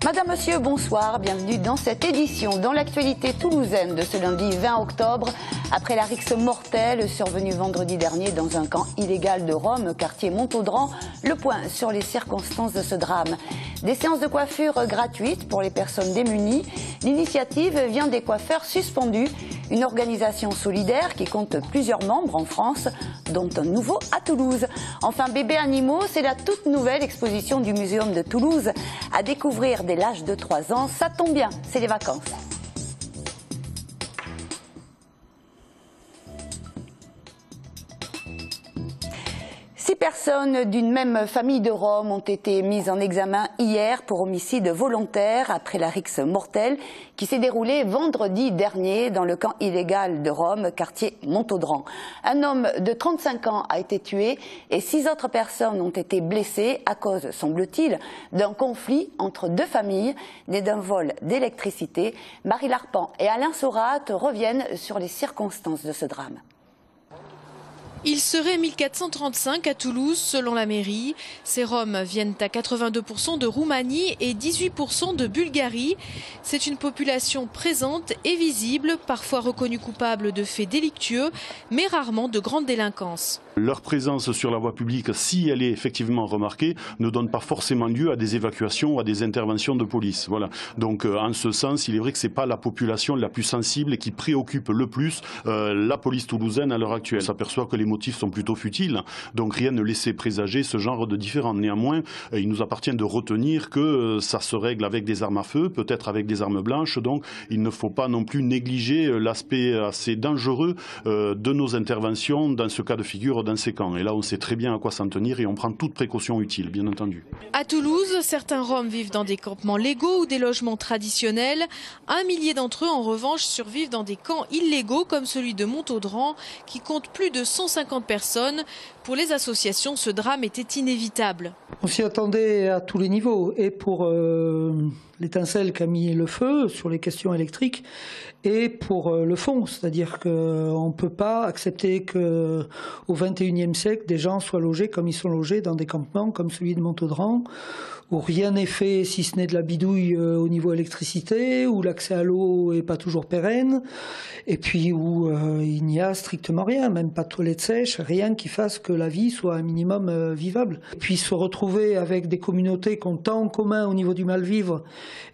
Madame, Monsieur, bonsoir. Bienvenue dans cette édition. Dans l'actualité toulousaine de ce lundi 20 octobre, après la rixe mortelle survenue vendredi dernier dans un camp illégal de Rome, quartier Montaudran, le point sur les circonstances de ce drame. Des séances de coiffure gratuites pour les personnes démunies. L'initiative vient des coiffeurs suspendus, une organisation solidaire qui compte plusieurs membres en France, dont un nouveau à Toulouse. Enfin, Bébés Animaux, c'est la toute nouvelle exposition du Muséum de Toulouse à découvrir dès l'âge de 3 ans. Ça tombe bien, c'est les vacances. Six personnes d'une même famille de Rome ont été mises en examen hier pour homicide volontaire après la rixe mortelle qui s'est déroulée vendredi dernier dans le camp illégal de Rome, quartier Montaudran. Un homme de 35 ans a été tué et 6 autres personnes ont été blessées à cause, semble-t-il, d'un conflit entre deux familles né d'un vol d'électricité. Marie Larpan et Alain Sorat reviennent sur les circonstances de ce drame. Il serait 1435 à Toulouse, selon la mairie. Ces Roms viennent à 82% de Roumanie et 18% de Bulgarie. C'est une population présente et visible, parfois reconnue coupable de faits délictueux, mais rarement de grande délinquance. Leur présence sur la voie publique, si elle est effectivement remarquée, ne donne pas forcément lieu à des évacuations ou à des interventions de police. Voilà. Donc en ce sens, il est vrai que ce n'est pas la population la plus sensible et qui préoccupe le plus la police toulousaine à l'heure actuelle. On s'aperçoit que les motifs sont plutôt futiles, donc rien ne laissait présager ce genre de différend. Néanmoins, il nous appartient de retenir que ça se règle avec des armes à feu, peut-être avec des armes blanches, donc il ne faut pas non plus négliger l'aspect assez dangereux de nos interventions dans ce cas de figure dans ces camps. Et là, on sait très bien à quoi s'en tenir et on prend toute précaution utile, bien entendu. À Toulouse, certains Roms vivent dans des campements légaux ou des logements traditionnels. 1 millier d'entre eux, en revanche, survivent dans des camps illégaux comme celui de Montaudran, qui compte plus de 150 personnes. Pour les associations, ce drame était inévitable. On s'y attendait à tous les niveaux, et pour l'étincelle qu'a mis le feu sur les questions électriques, et pour le fond, c'est-à-dire qu'on ne peut pas accepter qu'au XXIe siècle, des gens soient logés comme ils sont logés dans des campements comme celui de Montaudran, où rien n'est fait si ce n'est de la bidouille au niveau électricité, où l'accès à l'eau n'est pas toujours pérenne, et puis où il n'y a strictement rien, même pas de toilettes sèches, rien qui fasse que la vie soit un minimum vivable. Et puis se retrouver avec des communautés qui ont tant en commun au niveau du mal-vivre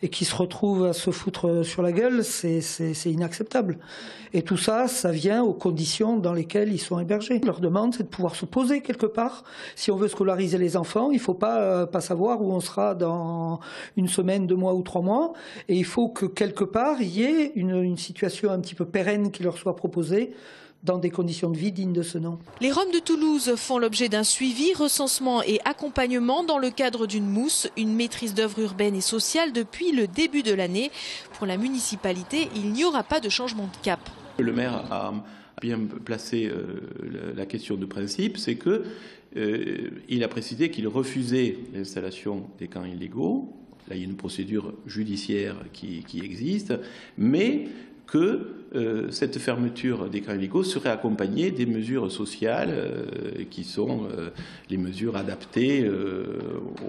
et qui se retrouvent à se foutre sur la gueule, c'est inacceptable. Et tout ça, ça vient aux conditions dans lesquelles ils sont hébergés. Leur demande, c'est de pouvoir se poser quelque part. Si on veut scolariser les enfants, il ne faut pas savoir où on sera dans 1 semaine, 2 mois ou 3 mois. Et il faut que quelque part, il y ait une situation un petit peu pérenne qui leur soit proposée, dans des conditions de vie dignes de ce nom. Les Roms de Toulouse font l'objet d'un suivi, recensement et accompagnement dans le cadre d'une mousse, une maîtrise d'œuvre urbaine et sociale depuis le début de l'année. Pour la municipalité, il n'y aura pas de changement de cap. Le maire a bien placé la question de principe, c'est que il a précisé qu'il refusait l'installation des camps illégaux. Là, il y a une procédure judiciaire qui existe, mais que cette fermeture des camps illégaux serait accompagnée des mesures sociales qui sont les mesures adaptées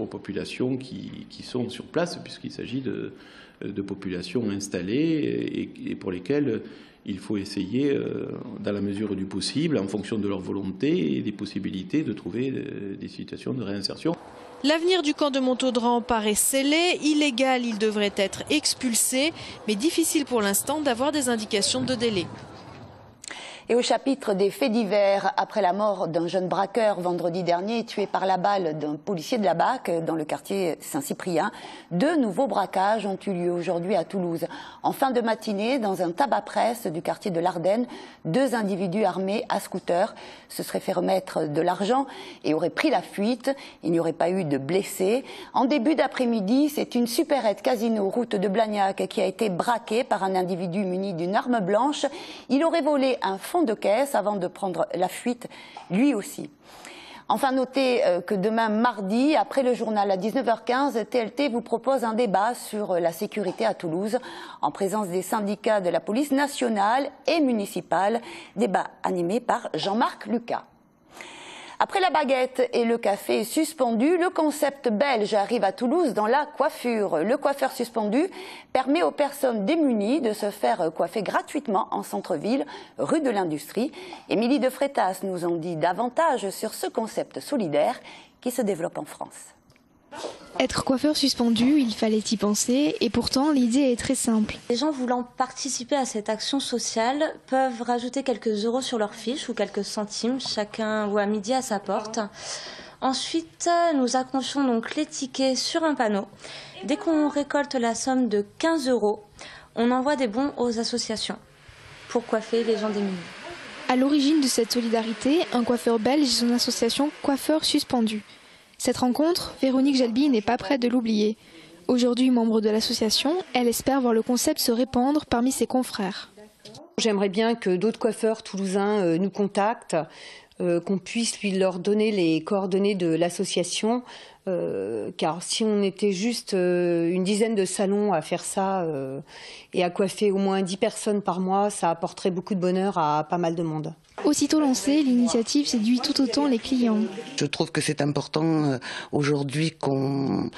aux populations qui sont sur place, puisqu'il s'agit de populations installées et pour lesquelles il faut essayer, dans la mesure du possible, en fonction de leur volonté et des possibilités, de trouver des situations de réinsertion. L'avenir du camp de Montaudran paraît scellé. Illégal, il devrait être expulsé, mais difficile pour l'instant d'avoir des indications de délai. Et au chapitre des faits divers, après la mort d'un jeune braqueur vendredi dernier tué par la balle d'un policier de la BAC dans le quartier Saint-Cyprien, 2 nouveaux braquages ont eu lieu aujourd'hui à Toulouse. En fin de matinée, dans un tabac-presse du quartier de l'Ardenne, 2 individus armés à scooter se seraient fait remettre de l'argent et auraient pris la fuite. Il n'y aurait pas eu de blessés. En début d'après-midi, c'est une supérette casino route de Blagnac qui a été braquée par un individu muni d'une arme blanche. Il aurait volé un fond de caisse avant de prendre la fuite lui aussi. Enfin, notez que demain mardi, après le journal à 19h15, TLT vous propose un débat sur la sécurité à Toulouse en présence des syndicats de la police nationale et municipale. Débat animé par Jean-Marc Lucas. Après la baguette et le café suspendu, le concept belge arrive à Toulouse dans la coiffure. Le coiffeur suspendu permet aux personnes démunies de se faire coiffer gratuitement en centre-ville, rue de l'Industrie. Émilie de Freitas nous en dit davantage sur ce concept solidaire qui se développe en France. Être coiffeur suspendu, il fallait y penser et pourtant l'idée est très simple. Les gens voulant participer à cette action sociale peuvent rajouter quelques euros sur leur fiche ou quelques centimes, chacun ou à midi à sa porte. Ensuite, nous accrochons donc les tickets sur un panneau. Dès qu'on récolte la somme de 15 euros, on envoie des bons aux associations pour coiffer les gens démunis. À l'origine de cette solidarité, un coiffeur belge et son association Coiffeurs Suspendus. Cette rencontre, Véronique Gelby n'est pas prête de l'oublier. Aujourd'hui membre de l'association, elle espère voir le concept se répandre parmi ses confrères. J'aimerais bien que d'autres coiffeurs toulousains nous contactent, qu'on puisse leur donner les coordonnées de l'association, car si on était juste une dizaine de salons à faire ça et à coiffer au moins 10 personnes par mois, ça apporterait beaucoup de bonheur à pas mal de monde. Aussitôt lancée, l'initiative séduit tout autant les clients. Je trouve que c'est important aujourd'hui qu'on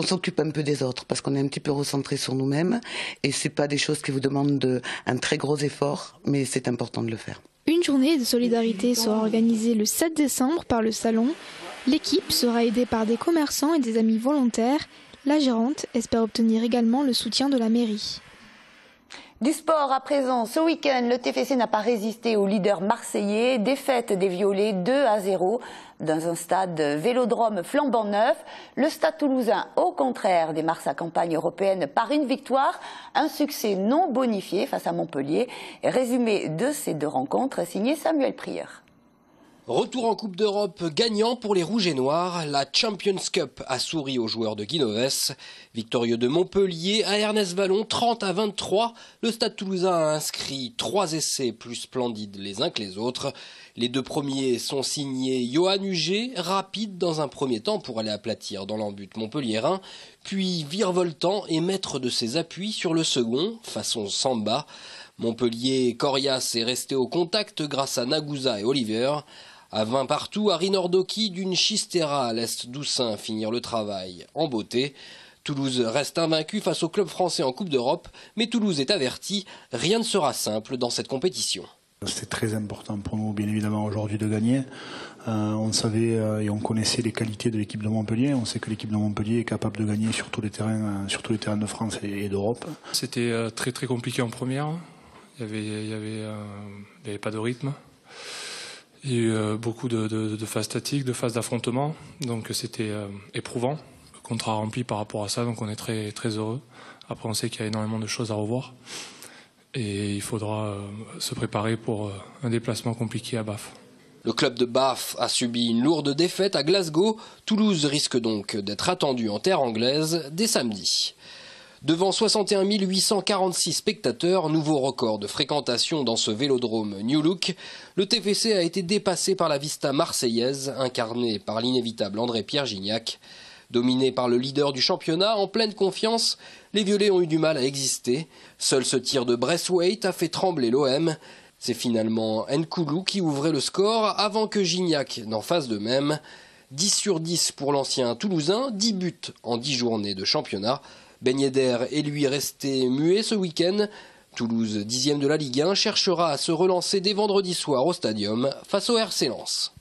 s'occupe un peu des autres, parce qu'on est un petit peu recentré sur nous-mêmes et c'est pas des choses qui vous demandent un très gros effort, mais c'est important de le faire. Une journée de solidarité sera organisée le 7 décembre par le salon. L'équipe sera aidée par des commerçants et des amis volontaires. La gérante espère obtenir également le soutien de la mairie. Du sport à présent, ce week-end, le TFC n'a pas résisté au leader marseillais. Défaite des Violets 2-0 dans un stade vélodrome flambant neuf. Le stade toulousain, au contraire, démarre sa campagne européenne par une victoire. Un succès non bonifié face à Montpellier. Résumé de ces deux rencontres, signé Samuel Prieur. Retour en Coupe d'Europe gagnant pour les Rouges et Noirs. La Champions Cup a souri aux joueurs de Guinoves. Victorieux de Montpellier à Ernest Vallon, 30-23. Le Stade Toulousain a inscrit 3 essais plus splendides les uns que les autres. Les 2 premiers sont signés Johan Huget, rapide dans un premier temps pour aller aplatir dans l'embut montpelliérain, puis virevoltant et maître de ses appuis sur le second, façon samba. Montpellier coriace est resté au contact grâce à Nagusa et Oliver. À 20 partout, Harry Nordoki d'une Chistera à l'Est d'Oussin finir le travail en beauté. Toulouse reste invaincu face au club français en Coupe d'Europe, mais Toulouse est averti, rien ne sera simple dans cette compétition. C'est très important pour nous, bien évidemment, aujourd'hui de gagner. On savait et on connaissait les qualités de l'équipe de Montpellier. On sait que l'équipe de Montpellier est capable de gagner sur tous les terrains de France et d'Europe. C'était très très compliqué en première. Il n'y avait pas de rythme. Il y a eu beaucoup de phases statiques, de phases d'affrontement. Donc c'était éprouvant. Le contrat rempli par rapport à ça, donc on est très, très heureux. Après, on sait qu'il y a énormément de choses à revoir. Et il faudra se préparer pour un déplacement compliqué à Bath. Le club de Bath a subi une lourde défaite à Glasgow. Toulouse risque donc d'être attendu en terre anglaise dès samedi. Devant 61 846 spectateurs, nouveau record de fréquentation dans ce vélodrome New Look, le TFC a été dépassé par la Vista marseillaise, incarnée par l'inévitable André-Pierre Gignac. Dominé par le leader du championnat, en pleine confiance, les Violets ont eu du mal à exister. Seul ce tir de Braithwaite a fait trembler l'OM. C'est finalement Nkoulou qui ouvrait le score avant que Gignac n'en fasse de même. 10 sur 10 pour l'ancien Toulousain, 10 buts en 10 journées de championnat. Ben Yedder est lui resté muet ce week-end. Toulouse, 10e de la Ligue 1, cherchera à se relancer dès vendredi soir au Stadium face au RC Lens.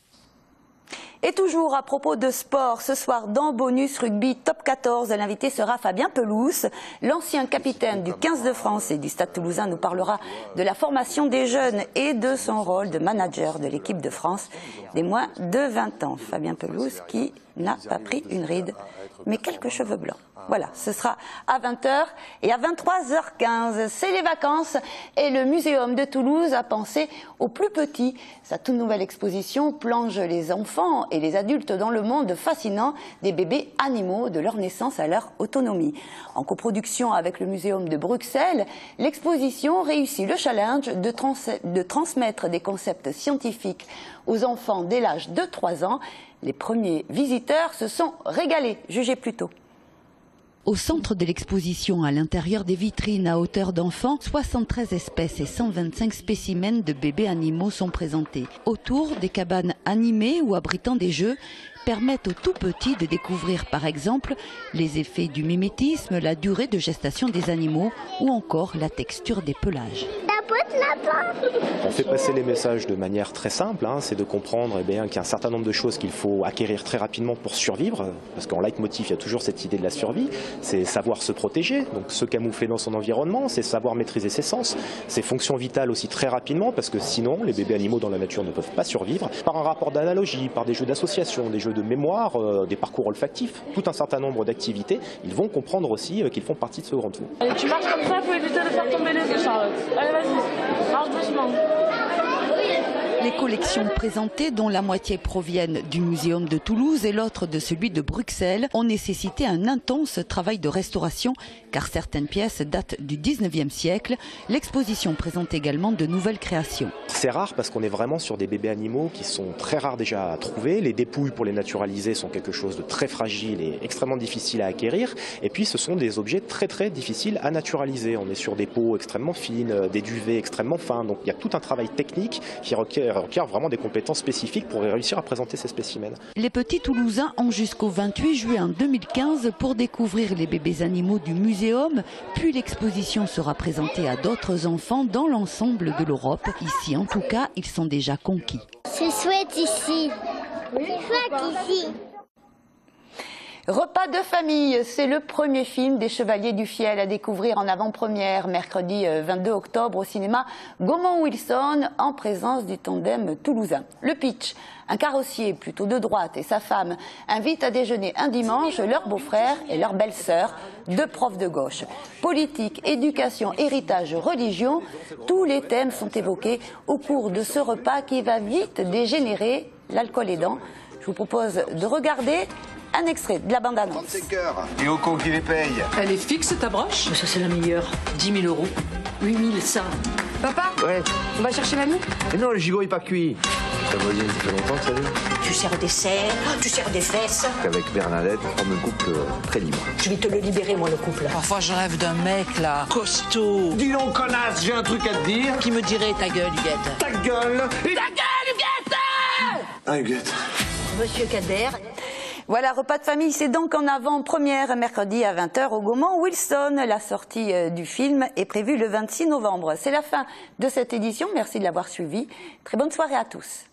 Et toujours à propos de sport, ce soir dans Bonus Rugby Top 14, l'invité sera Fabien Pelouse. L'ancien capitaine du 15 de France et du Stade Toulousain nous parlera de la formation des jeunes et de son rôle de manager de l'équipe de France des moins de 20 ans. Fabien Pelouse qui n'a pas pris une ride, mais quelques cheveux blancs. Voilà, ce sera à 20h et à 23h15. C'est les vacances et le Muséum de Toulouse a pensé aux plus petits. Sa toute nouvelle exposition plonge les enfants et les adultes dans le monde fascinant des bébés animaux de leur naissance à leur autonomie. En coproduction avec le Muséum de Bruxelles, l'exposition réussit le challenge de transmettre des concepts scientifiques aux enfants dès l'âge de 3 ans. Les premiers visiteurs se sont régalés. Jugez plutôt. Au centre de l'exposition, à l'intérieur des vitrines à hauteur d'enfant, 73 espèces et 125 spécimens de bébés animaux sont présentés. Autour, des cabanes animées ou abritant des jeux permettent aux tout petits de découvrir par exemple les effets du mimétisme, la durée de gestation des animaux ou encore la texture des pelages. On fait passer les messages de manière très simple, c'est de comprendre qu'il y a un certain nombre de choses qu'il faut acquérir très rapidement pour survivre, parce qu'en leitmotiv il y a toujours cette idée de la survie, c'est savoir se protéger, donc se camoufler dans son environnement, c'est savoir maîtriser ses sens, ses fonctions vitales aussi très rapidement, parce que sinon les bébés animaux dans la nature ne peuvent pas survivre, par un rapport d'analogie, par des jeux d'association, des jeux de mémoire, des parcours olfactifs, tout un certain nombre d'activités, ils vont comprendre aussi qu'ils font partie de ce grand tout. Allez, tu marches comme ça pour éviter de faire tomber les œufs, Charlotte. Allez, vas-y, marche doucement. Les collections présentées, dont la moitié proviennent du Muséum de Toulouse et l'autre de celui de Bruxelles, ont nécessité un intense travail de restauration car certaines pièces datent du 19e siècle. L'exposition présente également de nouvelles créations. C'est rare parce qu'on est vraiment sur des bébés animaux qui sont très rares déjà à trouver. Les dépouilles pour les naturaliser sont quelque chose de très fragile et extrêmement difficile à acquérir. Et puis ce sont des objets très très difficiles à naturaliser. On est sur des peaux extrêmement fines, des duvets extrêmement fins. Donc il y a tout un travail technique qui requiert vraiment des compétences spécifiques pour réussir à présenter ces spécimens. Les petits Toulousains ont jusqu'au 28 juin 2015 pour découvrir les bébés animaux du muséum, puis l'exposition sera présentée à d'autres enfants dans l'ensemble de l'Europe. Ici en tout cas, ils sont déjà conquis. C'est chouette ici. C'est chouette ici. Repas de famille, c'est le premier film des Chevaliers du Fiel à découvrir en avant-première mercredi 22 octobre au cinéma Gaumont-Wilson en présence du tandem toulousain. Le pitch, un carrossier plutôt de droite et sa femme invitent à déjeuner un dimanche leur beau-frère et leur belle-sœur, deux profs de gauche. Politique, éducation, héritage, religion, tous les thèmes sont évoqués au cours de ce repas qui va vite dégénérer, l'alcool aidant. Je vous propose de regarder un extrait de la bande-annonce. Et au con qui les paye. Elle est fixe ta broche? Ça c'est la meilleure. 10 000 €. 8 000 ça. Papa? Ouais. On va chercher mamie? Mais non, le gigot est pas cuit. Ta voisine, ça fait longtemps que ça dure. Tu serres des serres, tu serres des fesses. Avec Bernadette, on forme un couple très libre. Je vais te le libérer moi le couple. Parfois je rêve d'un mec là, costaud. Dis donc connasse, j'ai un truc à te dire. Qui me dirait ta gueule Huguette? Ta gueule. Ta gueule Huguette! Ah Huguette. Monsieur Kader. Voilà, repas de famille, c'est donc en avant-première mercredi à 20 h au Gaumont-Wilson. La sortie du film est prévue le 26 novembre. C'est la fin de cette édition. Merci de l'avoir suivi. Très bonne soirée à tous.